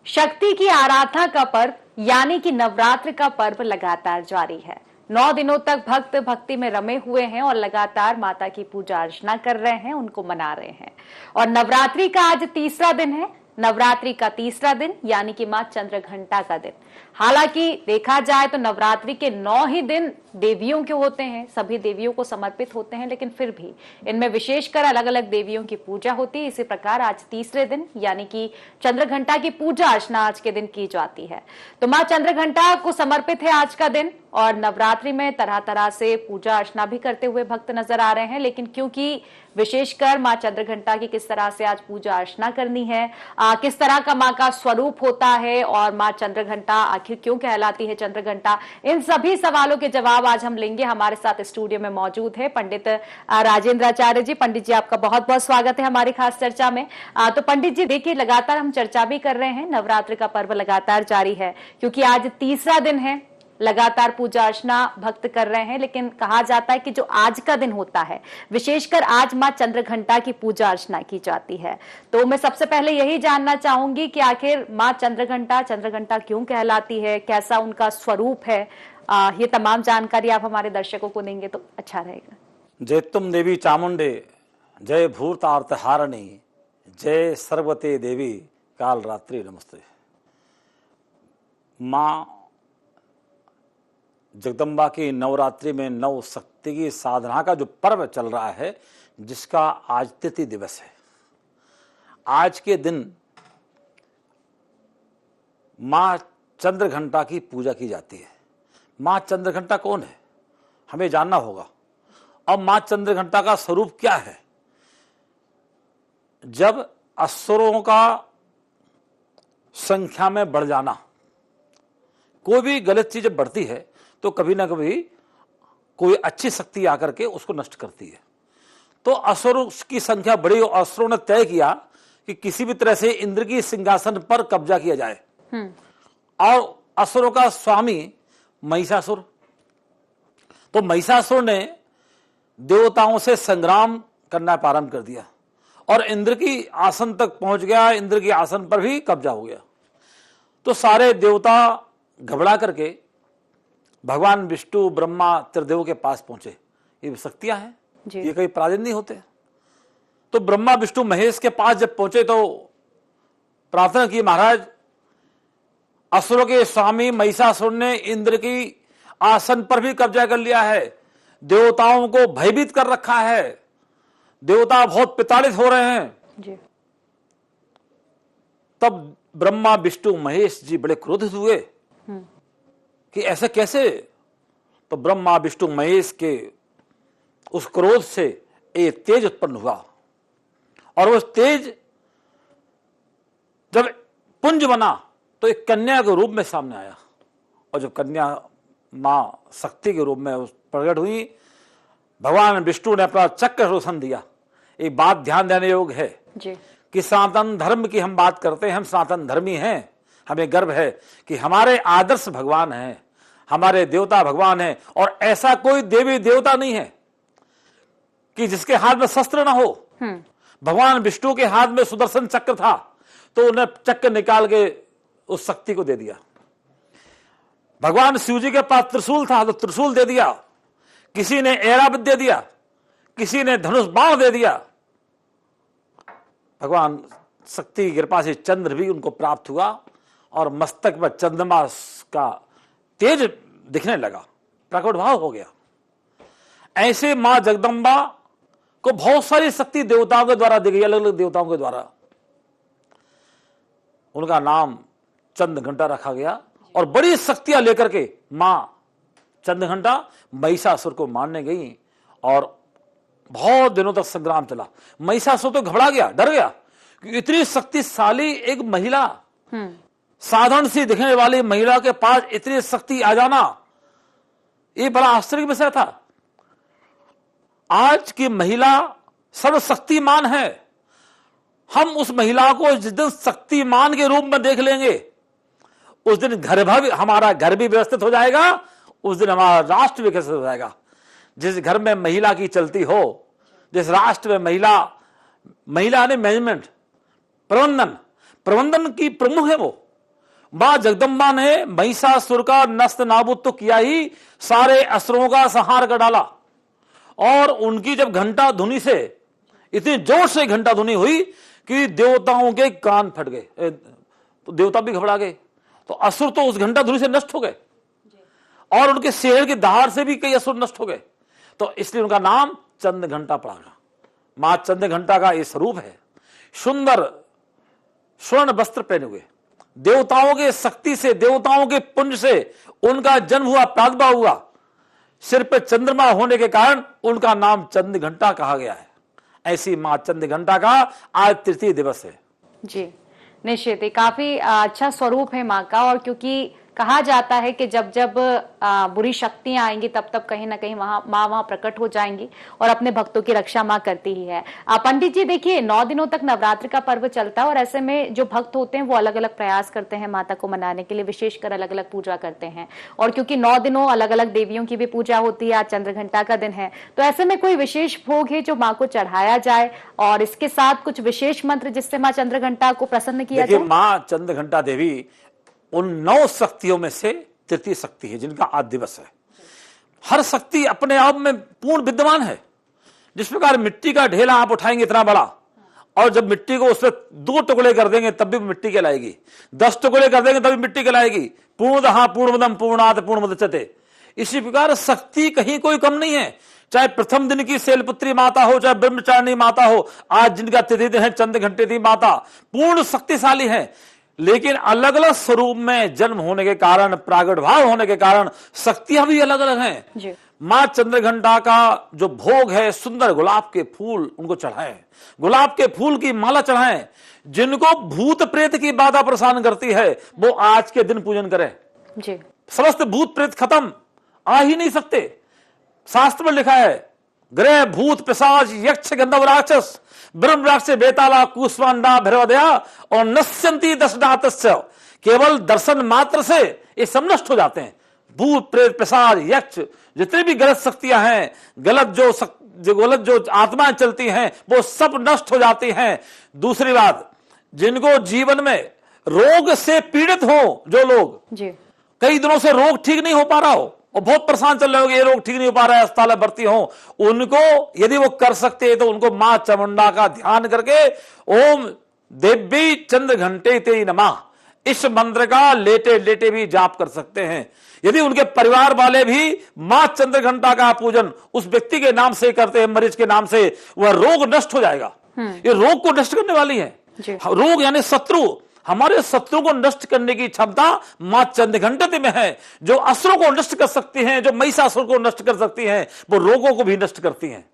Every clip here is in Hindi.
शक्ति की आराधना का पर्व यानी कि नवरात्र का पर्व लगातार जारी है। 9 दिनों तक भक्त भक्ति में रमे हुए हैं और लगातार माता की पूजा अर्चना कर रहे हैं, उनको मना रहे हैं। और नवरात्रि का आज तीसरा दिन है। नवरात्रि का तीसरा दिन यानी कि मां चंद्रघंटा का दिन। हालांकि देखा जाए तो नवरात्रि के 9 ही दिन देवियों के होते हैं, सभी देवियों को समर्पित होते हैं, लेकिन फिर भी इनमें विशेषकर अलग अलग देवियों की पूजा होती है। इसी प्रकार आज तीसरे दिन यानी कि चंद्रघंटा की पूजा अर्चना आज के दिन की जाती है। तो मां चंद्रघंटा को समर्पित है आज का दिन। और नवरात्रि में तरह तरह से पूजा अर्चना भी करते हुए भक्त नजर आ रहे हैं, लेकिन क्योंकि विशेषकर मां चंद्रघंटा की किस तरह से आज पूजा अर्चना करनी है, किस तरह का मां का स्वरूप होता है और मां चंद्रघंटा आखिर क्यों कहलाती है चंद्रघंटा, इन सभी सवालों के जवाब आज हम लेंगे। हमारे साथ स्टूडियो में मौजूद है पंडित राजेंद्र आचार्य जी। पंडित जी, आपका बहुत बहुत स्वागत है हमारी खास चर्चा में। तो पंडित जी देखिए, लगातार हम चर्चा भी कर रहे हैं, नवरात्र का पर्व लगातार जारी है क्योंकि आज तीसरा दिन है। लगातार पूजा अर्चना भक्त कर रहे हैं, लेकिन कहा जाता है कि जो आज का दिन होता है, विशेषकर आज मां चंद्रघंटा की पूजा अर्चना की जाती है। तो मैं सबसे पहले यही जानना चाहूंगी कि आखिर मां चंद्रघंटा क्यों कहलाती है, कैसा उनका स्वरूप है। ये तमाम जानकारी आप हमारे दर्शकों को देंगे तो अच्छा रहेगा। जय तुम देवी चामुंडे, जय भूतार्थ हारणी, जय सर्वते देवी काल रात्रि नमस्ते। मां जगदम्बा की नवरात्रि में नव शक्ति की साधना का जो पर्व चल रहा है, जिसका आज तिथि दिवस है। आज के दिन मां चंद्रघंटा की पूजा की जाती है। मां चंद्रघंटा कौन है, हमें जानना होगा। अब मां चंद्रघंटा का स्वरूप क्या है? जब असुरों का संख्या में बढ़ जाना, कोई भी गलत चीज बढ़ती है तो कभी ना कभी कोई अच्छी शक्ति आकर के उसको नष्ट करती है। तो असुरों की संख्या बढ़ी और असुरों ने तय किया कि किसी भी तरह से इंद्र की सिंहासन पर कब्जा किया जाए। और असुरों का स्वामी महिषासुर, तो महिषासुर ने देवताओं से संग्राम करना प्रारंभ कर दिया और इंद्र की आसन तक पहुंच गया। इंद्र की आसन पर भी कब्जा हो गया। तो सारे देवता घबरा करके भगवान विष्णु ब्रह्मा त्रिदेव के पास पहुंचे। ये शक्तियां हैं, ये कहीं पराजित नहीं होते। तो ब्रह्मा विष्णु महेश के पास जब पहुंचे तो प्रार्थना की, महाराज असुरों के स्वामी महिषासुर ने इंद्र की आसन पर भी कब्जा कर लिया है, देवताओं को भयभीत कर रखा है, देवता बहुत प्रताड़ित हो रहे हैं जी। तब ब्रह्मा विष्णु महेश जी बड़े क्रोधित हुए कि ऐसे कैसे। तो ब्रह्मा विष्णु महेश के उस क्रोध से एक तेज उत्पन्न हुआ और उस तेज जब पुंज बना तो एक कन्या के रूप में सामने आया। और जब कन्या मां शक्ति के रूप में प्रकट हुई, भगवान विष्णु ने अपना चक्र रोशन दिया। एक बात ध्यान देने योग्य है जी। कि सनातन धर्म की हम बात करते हैं, हम सनातन धर्मी हैं, हमें गर्व है कि हमारे आदर्श भगवान हैं, हमारे देवता भगवान हैं। और ऐसा कोई देवी देवता नहीं है कि जिसके हाथ में शस्त्र ना हो। भगवान विष्णु के हाथ में सुदर्शन चक्र था, तो उन्हें चक्र निकाल के उस शक्ति को दे दिया। भगवान शिव जी के पास त्रिशूल था, तो त्रिशूल दे दिया। किसी ने ऐरावत दे दिया, किसी ने धनुष बाण दे दिया। भगवान शक्ति की कृपा से चंद्र भी उनको प्राप्त हुआ और मस्तक में चंद्रमा का तेज दिखने लगा, प्रकटभाव हो गया। ऐसे मां जगदम्बा को बहुत सारी शक्ति देवताओं के द्वारा दी गई, अलग अलग देवताओं के द्वारा। उनका नाम चंद्रघंटा रखा गया और बड़ी शक्तियां लेकर के मां चंद्रघंटा महिषासुर को मारने गई और बहुत दिनों तक संग्राम चला। महिषासुर तो घबरा गया, डर गया कि इतनी शक्तिशाली एक महिला, साधारण सी दिखने वाली महिला के पास इतनी शक्ति आ जाना, ये बड़ा आश्चर्य विषय था। आज की महिला सर्वशक्तिमान है। हम उस महिला को जिस दिन शक्तिमान के रूप में देख लेंगे, उस दिन हमारा घर भी व्यवस्थित हो जाएगा, उस दिन हमारा राष्ट्र विकसित हो जाएगा। जिस घर में महिला की चलती हो, जिस राष्ट्र में महिला ने मैनेजमेंट, प्रबंधन की प्रमुख है, वो मां जगदम्बा ने महिषासुर का नस्त नाबूद तो किया ही, सारे असुरों का संहार कर डाला। और उनकी जब घंटा धुनी से, इतनी जोर से घंटा धुनी हुई कि देवताओं के कान फट गए, तो देवता भी घबरा गए। तो असुर तो उस घंटा धुनी से नष्ट हो गए, और उनके शेर की दहाड़ से भी कई असुर नष्ट हो गए। तो इसलिए उनका नाम चंद्र घंटा पड़ा। मां चंद्र घंटा का ये स्वरूप है। सुंदर स्वर्ण वस्त्र पहने हुए, देवताओं के शक्ति से, देवताओं के पुण्य से उनका जन्म हुआ, प्रादुर्भाव हुआ। सिर पे चंद्रमा होने के कारण उनका नाम चंद्र घंटा कहा गया है। ऐसी मां चंद्र घंटा का आज तृतीय दिवस है। जी, निश्चित ही काफी अच्छा स्वरूप है माँ का। और क्योंकि कहा जाता है कि जब जब बुरी शक्तियां आएंगी तब तब कहीं ना कहीं माँ वहां प्रकट हो जाएंगी और अपने भक्तों की रक्षा माँ करती ही है। पंडित जी देखिए, 9 दिनों तक नवरात्रि का पर्व चलता है और ऐसे में जो भक्त होते हैं वो अलग अलग प्रयास करते हैं माता को मनाने के लिए, विशेषकर अलग अलग पूजा करते हैं। और क्योंकि 9 दिनों अलग अलग देवियों की भी पूजा होती है, आज चंद्रघंटा का दिन है, तो ऐसे में कोई विशेष भोग है जो माँ को चढ़ाया जाए, और इसके साथ कुछ विशेष मंत्र जिससे माँ चंद्रघंटा को प्रसन्न किया जाए? माँ चंद्रघंटा देवी उन 9 शक्तियों में से तृतीय शक्ति है, जिनका आज दिवस है। हर शक्ति अपने आप में पूर्ण विद्यमान है। जिस प्रकार मिट्टी का ढेला आप उठाएंगे इतना बड़ा, और जब मिट्टी को उसमें 2 टुकड़े कर देंगे तब भी मिट्टी कहलाएगी, 10 टुकड़े कर देंगे तब भी मिट्टी कहलाएगी। पूर्णतः पूर्णमदम पूर्णात पूर्णमुदच्यते। इसी प्रकार शक्ति कहीं कोई कम नहीं है। चाहे प्रथम दिन की शैलपुत्री माता हो, चाहे ब्रह्मचारिणी माता हो, आज जिनका तृतीय दिन है चंद्र घंटेती माता, पूर्ण शक्तिशाली है। लेकिन अलग अलग स्वरूप में जन्म होने के कारण, प्रागुर्भाव होने के कारण शक्तियां भी अलग अलग हैं। मां चंद्रघंटा का जो भोग है, सुंदर गुलाब के फूल उनको चढ़ाएं, गुलाब के फूल की माला चढ़ाएं। जिनको भूत प्रेत की बाधा परेशान करती है वो आज के दिन पूजन करें। जी। समस्त भूत प्रेत खत्म, आ ही नहीं सकते। शास्त्र में लिखा है, ग्रह भूत पिशाच यक्ष गंधर्व राक्षस ब्रह्म राक्षस बेताला कुष्मांडा भैरवदया और नश्यंती दशनाथस्य। केवल दर्शन मात्र से ये सब नष्ट हो जाते हैं। भूत प्रेत पिशाच यक्ष जितनी भी गलत शक्तियां हैं, गलत जो आत्माएं चलती हैं, वो सब नष्ट हो जाती हैं। दूसरी बात, जिनको जीवन में रोग से पीड़ित हो, जो लोग कई दिनों से रोग ठीक नहीं हो पा रहा हो और बहुत परेशान चल रहे हो, ये रोग ठीक नहीं हो पा रहा है, अस्पताल में भर्ती हो, उनको यदि वो कर सकते हैं तो उनको मां चामुंडा का ध्यान करके ओम देवी चंद्र घंटे ते नमः इस मंत्र का लेटे लेटे भी जाप कर सकते हैं। यदि उनके परिवार वाले भी मां चंद्र घंटा का पूजन उस व्यक्ति के नाम से करते हैं, मरीज के नाम से, वह रोग नष्ट हो जाएगा। ये रोग को नष्ट करने वाली है। रोग यानी शत्रु, हमारे शत्रु को नष्ट करने की क्षमता मां चंद्रघंटे में है। जो असुरों को नष्ट कर सकती हैं, जो महिषासुर को नष्ट कर सकती हैं, वो रोगों को भी नष्ट करती हैं।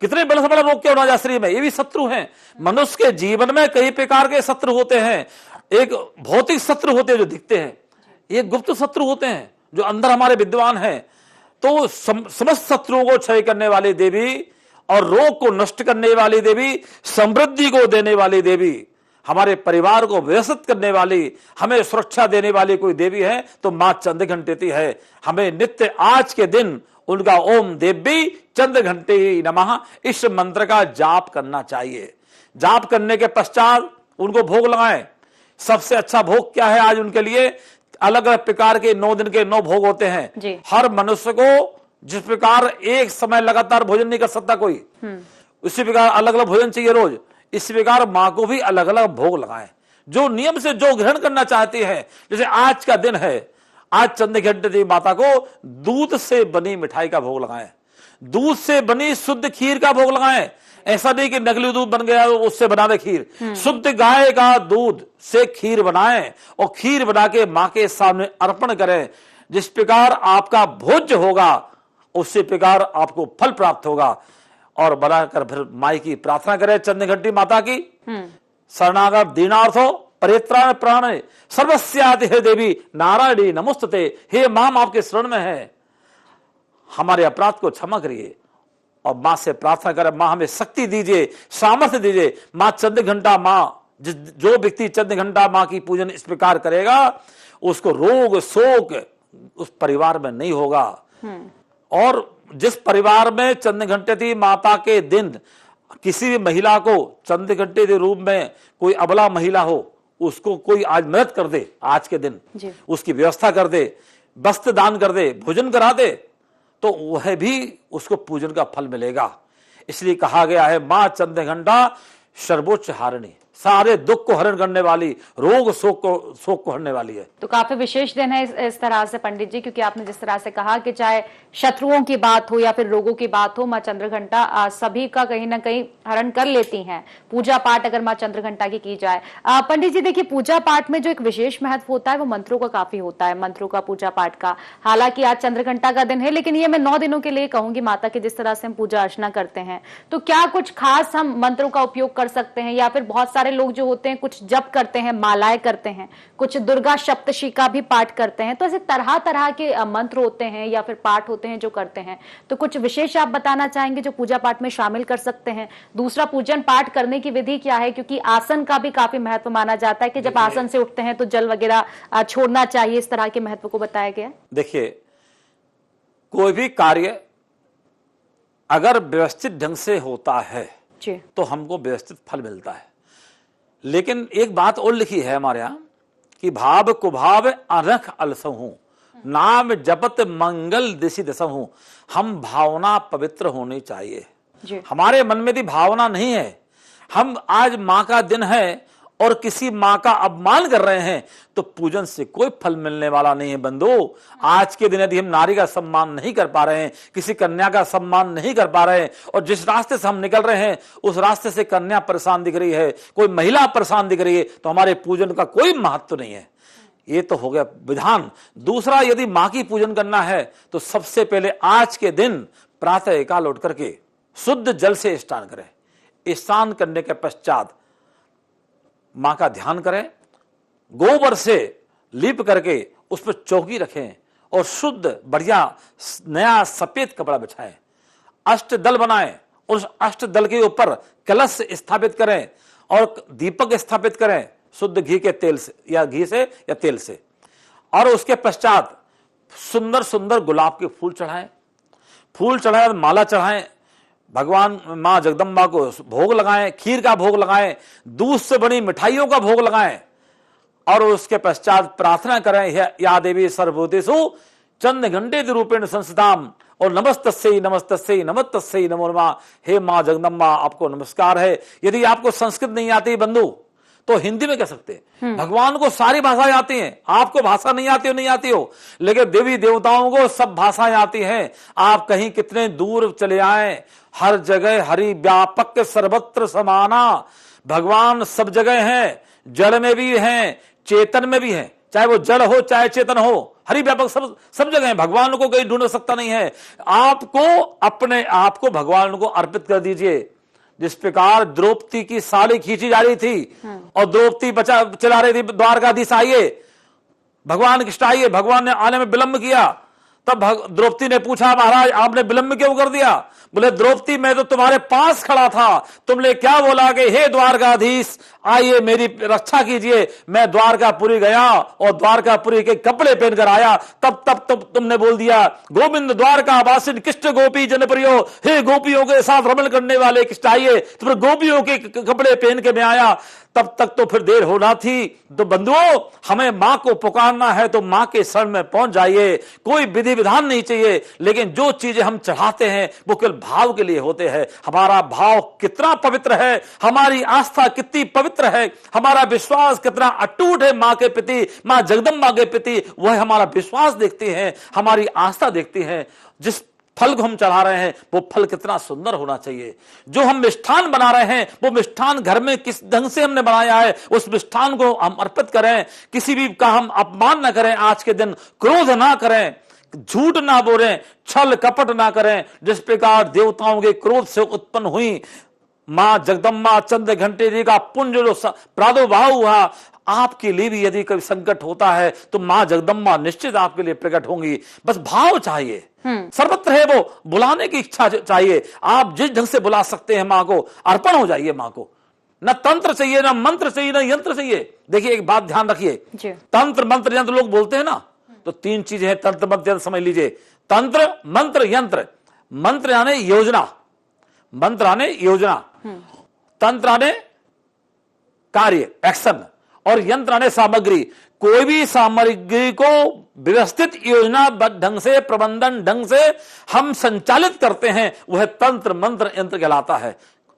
कितने बड़ा से बड़ा रोग क्यों ना जाए शरीर में, ये भी शत्रु हैं। मनुष्य के जीवन में कई प्रकार के शत्रु होते हैं। एक भौतिक शत्रु होते हैं जो दिखते हैं, एक गुप्त शत्रु होते हैं जो अंदर हमारे विद्वान हैं। तो समस्त शत्रुओं को क्षय करने वाली देवी और रोग को नष्ट करने वाली देवी, समृद्धि को देने वाली देवी, हमारे परिवार को व्यवस्थित करने वाली, हमें सुरक्षा देने वाली कोई देवी है तो मां चंद्र घंटेती है। हमें नित्य आज के दिन उनका ओम देवी चंद्र घंटे नमः इस मंत्र का जाप करना चाहिए। जाप करने के पश्चात उनको भोग लगाएं। सबसे अच्छा भोग क्या है आज उनके लिए? अलग अलग प्रकार के 9 दिन के 9 भोग होते हैं। हर मनुष्य को जिस प्रकार एक समय लगातार भोजन नहीं कर सकता कोई, उसी प्रकार अलग अलग भोजन चाहिए रोज। इस प्रकार मां को भी अलग अलग भोग लगाएं, जो नियम से जो ग्रहण करना चाहती है। जैसे आज का दिन है, आज चंद्र घंटे माता को दूध से बनी मिठाई का भोग लगाएं, दूध से बनी शुद्ध खीर का भोग लगाएं। ऐसा नहीं कि नकली दूध बन गया उससे बना दे खीर। शुद्ध गाय का दूध से खीर बनाएं और खीर बना के मां के सामने अर्पण करें। जिस प्रकार आपका भोज्य होगा उसी प्रकार आपको फल प्राप्त होगा। और बनाकर फिर माई की प्रार्थना करें चंद्र घंटी माता की। शरणागत दीनार्थो परित्राण प्राण सर्वस्याति हे देवी नारायणी नमोस्तुते। हे मां, हम आपके शरण में है, हमारे अपराध को क्षमा करिए। और मां से प्रार्थना करें, मां हमें शक्ति दीजिए, सामर्थ्य दीजिए। मां चंद्र घंटा मां, जो व्यक्ति चंद्र घंटा मां की पूजन इस प्रकार करेगा उसको रोग शोक उस परिवार में नहीं होगा। और जिस परिवार में चंद्र घंटेती माता के दिन किसी भी महिला को चंद्र घंटे के रूप में कोई अबला महिला हो उसको कोई आज मदद कर दे, आज के दिन जी। उसकी व्यवस्था कर दे, वस्त्र दान कर दे, भोजन करा दे, तो वह भी उसको पूजन का फल मिलेगा। इसलिए कहा गया है मां चंद्रघंटा सर्वोच्च हारिणी, सारे दुख को हरण करने वाली, रोग शोक को हरने वाली है। तो काफी विशेष दिन है इस तरह से पंडित जी, क्योंकि आपने जिस तरह से कहा कि चाहे शत्रुओं की बात हो या फिर रोगों की बात हो, मां चंद्रघंटा सभी का कहीं ना कहीं हरण कर लेती हैं। पूजा पाठ अगर मां चंद्रघंटा की जाए। पंडित जी देखिए, पूजा पाठ में जो एक विशेष महत्व होता है वो मंत्रों का काफी होता है, मंत्रों का, पूजा पाठ का। हालांकि आज चंद्रघंटा का दिन है, लेकिन ये मैं 9 दिनों के लिए कहूंगी माता की जिस तरह से हम पूजा अर्चना करते हैं, तो क्या कुछ खास हम मंत्रों का उपयोग कर सकते हैं, या फिर बहुत सारे लोग जो होते हैं कुछ जप करते हैं, मालाएं करते हैं, कुछ दुर्गा सप्तशी का भी पाठ करते हैं, तो ऐसे तरह तरह के मंत्र होते हैं या फिर पाठ होते हैं जो करते हैं, तो कुछ विशेष आप बताना चाहेंगे जो पूजा पाठ में शामिल कर सकते हैं? दूसरा, पूजन पाठ करने की विधि क्या है, क्योंकि आसन का भी काफी महत्व माना जाता है कि जब आसन से उठते हैं तो जल वगैरह छोड़ना चाहिए, इस तरह के महत्व को बताया गया। देखिए, कोई भी कार्य अगर व्यवस्थित ढंग से होता है जी, तो हमको व्यवस्थित फल मिलता है। लेकिन एक बात और लिखी है हमारे यहां कि भाव कुभाव अरख अलसहूं, नाम जपत मंगल दिशि दसहूं। हम भावना पवित्र होनी चाहिए जी। हमारे मन में यदि भावना नहीं है, हम आज मां का दिन है और किसी मां का अपमान कर रहे हैं, तो पूजन से कोई फल मिलने वाला नहीं है बंधु। आज के दिन यदि हम नारी का सम्मान नहीं कर पा रहे हैं, किसी कन्या का सम्मान नहीं कर पा रहे हैं, और जिस रास्ते से हम निकल रहे हैं उस रास्ते से कन्या परेशान दिख रही है, कोई महिला परेशान दिख रही है, तो हमारे पूजन का कोई महत्व नहीं है। ये तो हो गया विधान। दूसरा, यदि मां की पूजन करना है तो सबसे पहले आज के दिन प्रातः काल उठ करके शुद्ध जल से स्नान करें। स्नान करने के पश्चात मां का ध्यान करें, गोबर से लीप करके उस पर चौकी रखें और शुद्ध बढ़िया नया सफेद कपड़ा बिछाएं, अष्टदल बनाएं, उस अष्टदल के ऊपर कलश स्थापित करें और दीपक स्थापित करें शुद्ध घी के तेल से या घी से या तेल से। और उसके पश्चात सुंदर सुंदर गुलाब के फूल चढ़ाएं, फूल चढ़ाएं, माला चढ़ाएं, भगवान मां जगदम्बा को भोग लगाएं, खीर का भोग लगाएं, दूध से बनी मिठाइयों का भोग लगाएं, और उसके पश्चात प्रार्थना करें, या देवी सर्वभूतेषु चंद्रघंटे रूपेण संस्थिताम, और नमस्तस्यै नमस्तस्यै नमस्तस्यै नमो नमः। हे मां जगदम्बा, आपको नमस्कार है। यदि आपको संस्कृत नहीं आती बंधु तो हिंदी में कह सकते हैं। भगवान को सारी भाषाएं आती हैं, आपको भाषा नहीं आती हो नहीं आती हो, लेकिन देवी देवताओं को सब भाषाएं आती हैं। आप कहीं कितने दूर चले आए, हर जगह हरि व्यापक सर्वत्र समाना। भगवान सब जगह हैं, जड़ में भी हैं, चेतन में भी हैं, चाहे वो जड़ हो चाहे चेतन हो, हरि व्यापक सब जगह है। भगवान को कहीं ढूंढ सकता नहीं है। आपको अपने आप को भगवान को अर्पित कर दीजिए। जिस प्रकार द्रौपदी की साड़ी खींची जा रही थी और द्रौपदी चला रही थी द्वारकाधीश आइए, भगवान कृष्ण आइए, भगवान ने आने में विलंब किया, तब द्रौपदी ने पूछा महाराज आपने विलंब क्यों कर दिया? बोले द्रौपदी मैं तो तुम्हारे पास खड़ा था, तुमने क्या बोला कि हे द्वारकाधीश आइए मेरी रक्षा कीजिए। मैं द्वारकापुरी गया और द्वारकापुरी के कपड़े पहनकर आया, तब तुमने बोल दिया गोविंद द्वारका वासिन कृष्ण गोपी जनप्रियो, हे गोपियों के साथ रमण करने वाले कृष्ण आइए। तुमने गोपियों के कपड़े पहन के मैं आया, तब तक तो फिर देर होना थी। तो बंधुओं, हमें मां को पुकारना है तो मां के शरण में पहुंच जाइए। कोई विधि विधान नहीं चाहिए, लेकिन जो चीजें हम चढ़ाते हैं वो केवल भाव के लिए होते हैं। हमारा भाव कितना पवित्र है, हमारी आस्था कितनी पवित्र है, हमारा विश्वास कितना अटूट है मां के प्रति, मां जगदम्बा के प्रति, वह हमारा विश्वास देखती है, हमारी आस्था देखती है। जिस फल को हम चढ़ा रहे हैं वो फल कितना सुंदर होना चाहिए। जो हम मिष्ठान बना रहे हैं वो मिष्ठान घर में किस ढंग से हमने बनाया है, उस मिष्ठान को हम अर्पित करें। किसी भी का हम अपमान ना करें, आज के दिन क्रोध ना करें, झूठ ना बोलें, छल कपट ना करें। जिस प्रकार देवताओं के क्रोध से उत्पन्न हुई मां जगदम्बा चंद्रघंटे जी का पुंज जो प्रादुर्भाव हुआ, आपके लिए भी यदि कोई संकट होता है तो मां जगदम्बा निश्चित आपके लिए प्रकट होंगी। बस भाव चाहिए, सर्वत्र है वो, बुलाने की इच्छा चाहिए। आप जिस ढंग से बुला सकते हैं मां को, अर्पण हो जाइए मां को। न तंत्र चाहिए, न मंत्र चाहिए, न यंत्र चाहिए। देखिए एक बात ध्यान रखिए, तंत्र मंत्र यंत्र लोग बोलते हैं ना, तो 3 चीजें हैं तंत्र मंत्र यंत्र, समझ लीजिए। तंत्र मंत्र यंत्र। मंत्र यानी योजना, मंत्र यानी योजना, तंत्र यानी कार्य एक्शन, और यंत्र यानी सामग्री, कोई भी सामग्री को व्यवस्थित योजनाबद्ध ढंग से, प्रबंधन ढंग से हम संचालित करते हैं, वह तंत्र मंत्र यंत्र कहलाता है।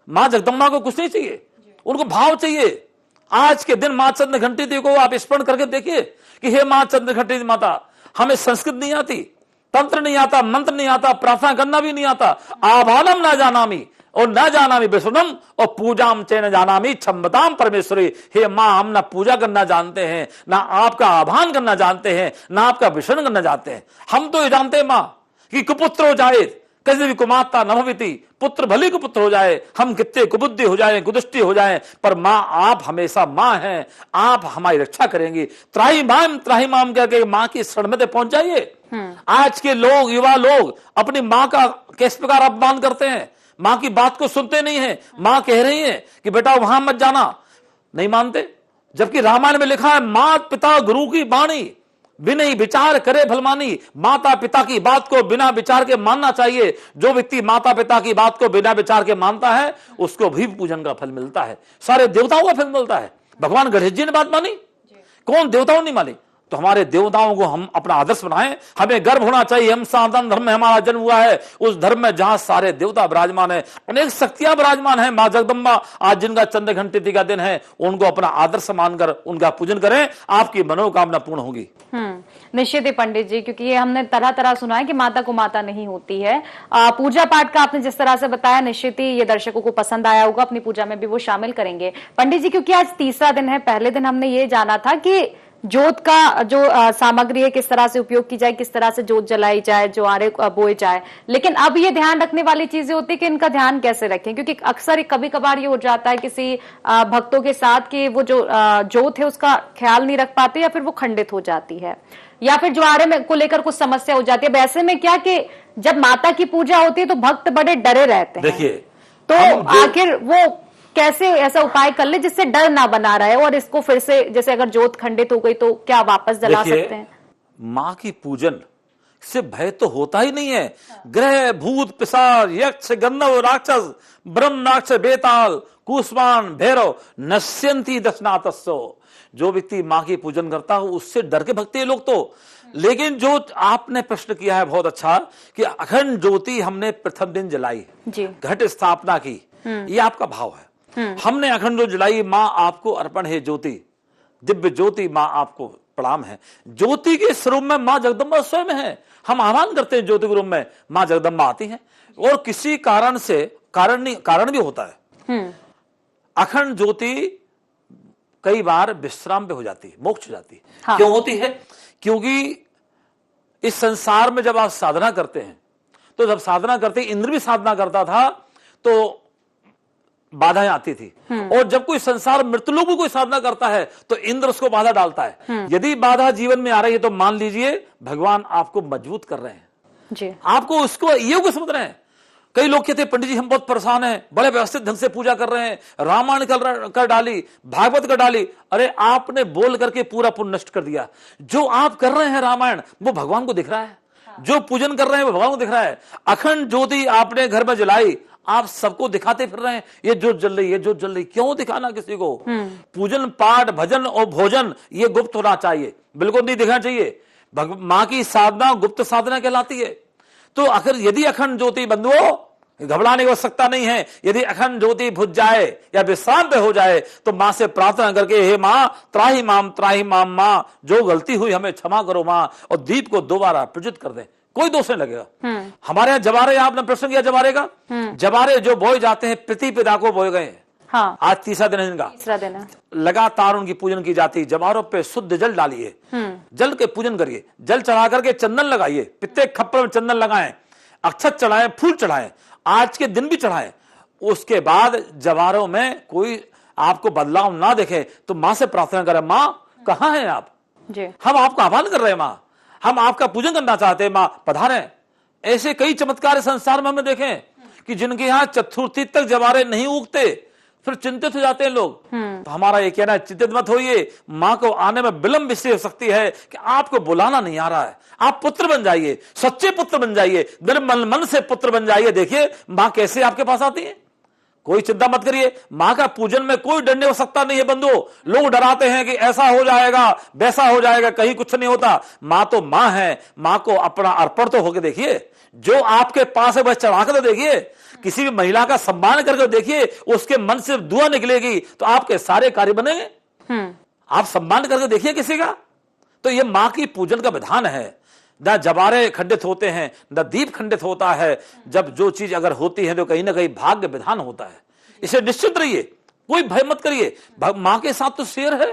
मां जगदम्बा को कुछ नहीं चाहिए, उनको भाव चाहिए। आज के दिन मां चंद्र घंटी को आप स्मरण करके देखिए कि हे मां चंद्र घंटी माता, हमें संस्कृत नहीं आती, तंत्र नहीं आता, मंत्र नहीं आता, प्रार्थना करना भी नहीं आता, आभानम न जानामी और न जानामी विष्णुम और पूजाम चे न जानामी क्षमताम परमेश्वरी। हे मां, हम ना पूजा करना जानते हैं, ना आपका आभान करना जानते हैं, ना आपका विष्णु करना जानते हैं। हम तो ये जानते हैं मां कि कुपुत्र हो जाए, कैसे भी कुमाता न भविति, पुत्र भले कुपुत्र हो जाए, हम कितने कुबुद्धि हो जाए, कुदृष्टि हो जाए, पर मां आप हमेशा मां हैं, आप हमारी रक्षा करेंगी। त्राही माम करके मां की शरण में पहुंच जाइए। आज के लोग, युवा लोग अपनी मां का किस प्रकार अपमान करते हैं, मां की बात को सुनते नहीं है। मां कह रही है कि बेटा वहां मत जाना, नहीं मानते, जबकि रामायण में लिखा है माता पिता गुरु की वाणी बिना विचार करे भलमानी। माता पिता की बात को बिना विचार के मानना चाहिए। जो व्यक्ति माता पिता की बात को बिना विचार के मानता है, उसको भी पूजन का फल मिलता है, सारे देवताओं का फल मिलता है। भगवान गणेश जी ने बात मानी, कौन देवताओं ने मानी? तो हमारे देवताओं को हम अपना आदर्श बनाएं। हमें गर्व होना चाहिए, हम सनातन धर्म में हमारा जन्म हुआ है, उस धर्म में जहां सारे देवता विराजमान है, अनेक शक्तियां विराजमान है। मां जगदम्बा आज जिनका चंद्र घंटी का दिन है, उनको अपना आदर्श मानकर उनका पूजन करें, आपकी मनोकामना पूर्ण होगी। निश्चित ही पंडित जी, क्योंकि ये हमने तरह तरह सुना है कि माता को माता नहीं होती है। पूजा पाठ का आपने जिस तरह से बताया, निश्चित ही ये दर्शकों को पसंद आया होगा, अपनी पूजा में भी वो शामिल करेंगे। पंडित जी, क्योंकि आज तीसरा दिन है, पहले दिन हमने ये जाना था कि जोत का जो सामग्री है किस तरह से उपयोग की जाए, किस तरह से जोत जलाई जाए, ज्वारे बोए जाए, लेकिन अब ये ध्यान रखने वाली चीजें होती है कि इनका ध्यान कैसे रखें, क्योंकि अक्सर कभी कभार ये हो जाता है किसी भक्तों के साथ कि वो जो जोत है उसका ख्याल नहीं रख पाते, या फिर वो खंडित हो जाती है, या फिर ज्वारे में को लेकर कुछ समस्या हो जाती है। वैसे में क्या कि जब माता की पूजा होती है तो भक्त बड़े डरे रहते हैं। देखिए, तो आखिर वो कैसे ऐसा उपाय कर ले जिससे डर ना बना रहे, और इसको फिर से, जैसे अगर जोत खंडित हो गई तो क्या वापस जला सकते हैं? मां की पूजन से भय तो होता ही नहीं है। ग्रह भूत पिशाच यक्ष गंधर्व राक्षस ब्रह्म राक्षस बेताल कुष्मांड भैरव नश्यंती दशनातस्सो। जो व्यक्ति मां की पूजन करता है उससे डर के भगते लोग तो। लेकिन जो आपने प्रश्न किया है बहुत अच्छा, कि अखंड ज्योति हमने प्रथम दिन जलाई, घट स्थापना की, ये आपका भाव है। हमने अखंड जो जलाई, मां आपको अर्पण है ज्योति, दिव्य ज्योति, मां आपको प्रणाम है। ज्योति के स्वरूप में मां जगदम्बा स्वयं है। हम आह्वान करते हैं ज्योति के रूप में, मां जगदम्बा आती है, और किसी कारण से कारण भी होता है। अखंड ज्योति कई बार विश्राम पे हो जाती है, मोक्ष हो जाती है। हाँ। क्यों होती है? क्योंकि इस संसार में जब आप साधना करते हैं, तो जब साधना करते, इंद्र भी साधना करता था तो बाधाएं आती थी, और जब कोई संसार मृतलोक भी कोई साधना करता है तो इंद्र उसको बाधा डालता है। यदि बाधा जीवन में आ रही है तो मान लीजिए भगवान आपको मजबूत कर रहे हैं जी। आपको उसको ये समझ रहे हैं। कई लोग कहते हैं पंडित जी हम बहुत परेशान हैं, बड़े व्यवस्थित ढंग से पूजा कर रहे हैं, रामायण कर डाली, भागवत कर डाली। अरे आपने बोल करके पूरा पुण्य नष्ट कर दिया। जो आप कर रहे हैं रामायण, वो भगवान को दिख रहा है, जो पूजन कर रहे हैं वो भगवान को दिख रहा है। अखंड ज्योति आपने घर में जलाई, आप सबको दिखाते फिर रहे हैं, ये ज्योत जल रही, ये ज्योत जल रही। क्यों दिखाना किसी को? पूजन पाठ भजन और भोजन ये गुप्त होना चाहिए, बिल्कुल नहीं दिखाना चाहिए। मां की साधना गुप्त साधना कहलाती है। तो अगर यदि अखंड ज्योति बंधुओं, घबराने की आवश्यकता नहीं है। यदि अखंड ज्योति बुझ जाए या विश्राम पे हो जाए तो मां से प्रार्थना करके, हे मां त्राही माम मां, जो गलती हुई हमें क्षमा करो मां, और दीप को दोबारा प्रज्वलित कर दे, कोई दोष नहीं लगेगा। हमारे यहाँ जवारे, आपने प्रश्न किया जवारे का, जवारे जो बोए जाते हैं प्रति पिता को बोए गए। हाँ। आज तीसरा दिन है इनका, तीसरा दिन है। लगातार उनकी पूजन की जाती है। जवारों पे शुद्ध जल डालिए, जल के पूजन करिए, जल चढ़ा करके चंदन लगाइए, प्रत्येक खप्पर में चंदन लगाएं, अक्षत चढ़ाएं, फूल चढ़ाएं, आज के दिन भी चढ़ाएं। उसके बाद जवारों में कोई आपको बदलाव ना देखे तो मां से प्रार्थना करें, मां कहां हैं आप जी? हम आपका आह्वान कर रहे हैं मां, हम आपका पूजन करना चाहते हैं, मां पधारें। ऐसे कई चमत्कार संसार में हमने देखे कि जिनके यहाँ चतुर्थी तक जवारे नहीं उगते, फिर चिंतित हो जाते हैं लोग। तो हमारा ये कहना है, चिंतित मत होइए, मां को आने में विलंब इसलिए हो सकती है कि आपको बुलाना नहीं आ रहा है। आप पुत्र बन जाइए, सच्चे पुत्र बन जाइए, निर्मल मन से पुत्र बन जाइए। देखिए मां कैसे आपके पास आती है, कोई चिंता मत करिए, मां का पूजन में कोई डरने हो सकता नहीं है बंधुओं। लोग डराते हैं कि ऐसा हो जाएगा वैसा हो जाएगा, कहीं कुछ नहीं होता। मां तो मां है, मां को अपना अर्पण तो होके देखिए, जो आपके पास है वह चढ़ाकर तो देखिए, किसी भी महिला का सम्मान करके देखिए, उसके मन से दुआ निकलेगी तो आपके सारे कार्य बनेंगे। आप सम्मान करके देखिए किसी का। तो यह मां की पूजन का विधान है। न जबारे खंडित होते हैं, न दीप खंडित होता है। जब जो चीज अगर होती है तो कहीं ना कहीं भाग्य विधान होता है। इसे निश्चित रहिए, कोई भय मत करिए। मां के साथ तो शेर है।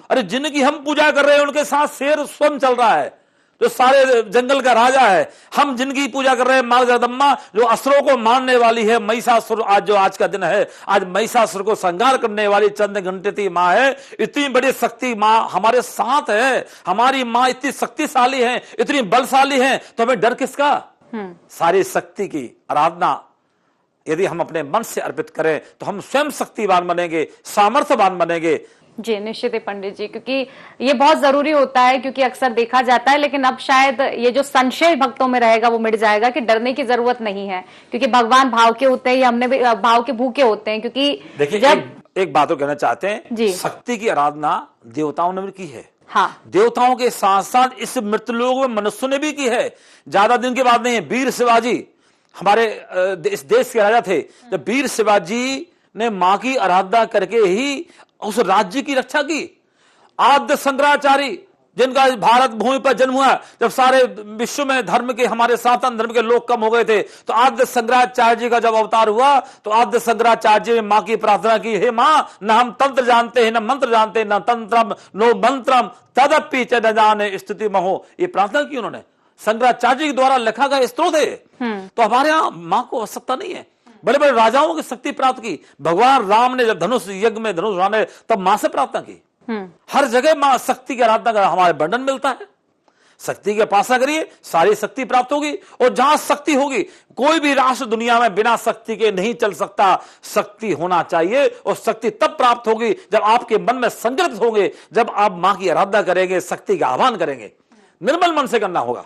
अरे जिनकी हम पूजा कर रहे हैं उनके साथ शेर स्वयं चल रहा है, जो सारे जंगल का राजा है। हम जिनकी पूजा कर रहे हैं मां जगदम्बा, जो असुरों को मारने वाली है, महिषासुर, आज का दिन है, आज महिषासुर को संहार करने वाली चंद घंटिती मां है। इतनी बड़ी शक्ति मां हमारे साथ है। हमारी मां इतनी शक्तिशाली है, इतनी बलशाली है, तो हमें डर किसका? सारी शक्ति की आराधना यदि हम अपने मन से अर्पित करें तो हम स्वयं शक्तिवान बनेंगे, सामर्थ्यवान बनेंगे। जी निश्चित है पंडित जी, क्योंकि ये बहुत जरूरी होता है, क्योंकि अक्सर देखा जाता है, लेकिन अब शायद ये जो संशय भक्तों में रहेगा वो मिट जाएगा कि डरने की जरूरत नहीं है, क्योंकि भगवान भाव के होते हैं, या हमने भी भाव के भूखे होते हैं। क्योंकि देखिए जब एक बात कहना चाहते हैं, शक्ति की आराधना देवताओं ने भी की है। हाँ, देवताओं के साथ साथ इस मृतलोक में मनुष्यों ने भी की है। ज्यादा दिन की बात नहीं है, वीर शिवाजी हमारे इस देश के राजा थे। जब वीर शिवाजी ने मां की आराधना करके ही उस राज्य की रक्षा की। आद्य शंकराचार्य जिनका भारत भूमि पर जन्म हुआ, जब सारे विश्व में धर्म के, हमारे सनातन धर्म के लोग कम हो गए थे, तो आद्य शंकराचार्य जी का जब अवतार हुआ तो आद्य शंकराचार्य जी ने मां की प्रार्थना की, हे मां, न हम तंत्र जानते हैं, न मंत्र जानते हैं, न तंत्रम नो मंत्रम तदपि च न जाने स्तुति महो। ये प्रार्थना की उन्होंने, शंकराचार्य जी द्वारा लिखा गया स्त्रोत है। तो हमारे यहां मां को आवश्यकता नहीं है। बड़े बड़े राजाओं की शक्ति प्राप्त की। भगवान राम ने जब धनुष यज्ञ में धनुष उड़ाने तब मां से प्रार्थना की। हर जगह मां शक्ति की आराधना का हमारे वर्णन मिलता है। शक्ति की उपासना करिए, सारी शक्ति प्राप्त होगी। और जहां शक्ति होगी, कोई भी राष्ट्र दुनिया में बिना शक्ति के नहीं चल सकता। शक्ति होना चाहिए, और शक्ति तब प्राप्त होगी जब आपके मन में संकल्प होंगे, जब आप मां की आराधना करेंगे, शक्ति का आह्वान करेंगे। निर्मल मन से करना होगा।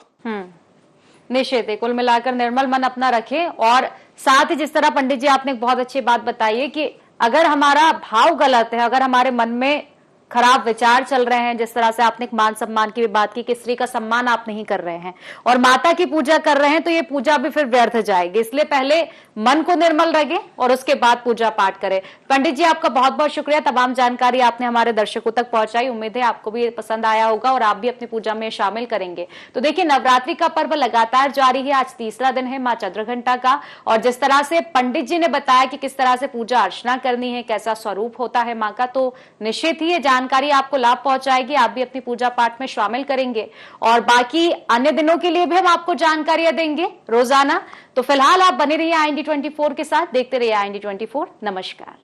निश्चित है, कुल मिलाकर निर्मल मन अपना रखें। और साथ ही जिस तरह पंडित जी आपने एक बहुत अच्छी बात बताई है कि अगर हमारा भाव गलत है, अगर हमारे मन में खराब विचार चल रहे हैं, जिस तरह से आपने एक मान सम्मान की भी बात की कि स्त्री का सम्मान आप नहीं कर रहे हैं और माता की पूजा कर रहे हैं, तो ये पूजा भी फिर व्यर्थ जाएगी। इसलिए पहले मन को निर्मल रखें और उसके बाद पूजा पाठ करें। पंडित जी आपका बहुत बहुत शुक्रिया, तमाम जानकारी आपने हमारे दर्शकों तक पहुंचाई। उम्मीद है आपको भी पसंद आया होगा और आप भी अपनी पूजा में शामिल करेंगे। तो देखिए, नवरात्रि का पर्व लगातार जारी है। आज तीसरा दिन है मां चंद्रघंटा का, और जिस तरह से पंडित जी ने बताया कि किस तरह से पूजा अर्चना करनी है, कैसा स्वरूप होता है मां का, तो निश्चित ही ये जानकारी आपको लाभ पहुंचाएगी। आप भी अपनी पूजा पाठ में शामिल करेंगे और बाकी अन्य दिनों के लिए भी हम आपको जानकारियां देंगे रोजाना। तो फिलहाल आप बने रहिए IND24 के साथ, देखते रहिए IND24। नमस्कार।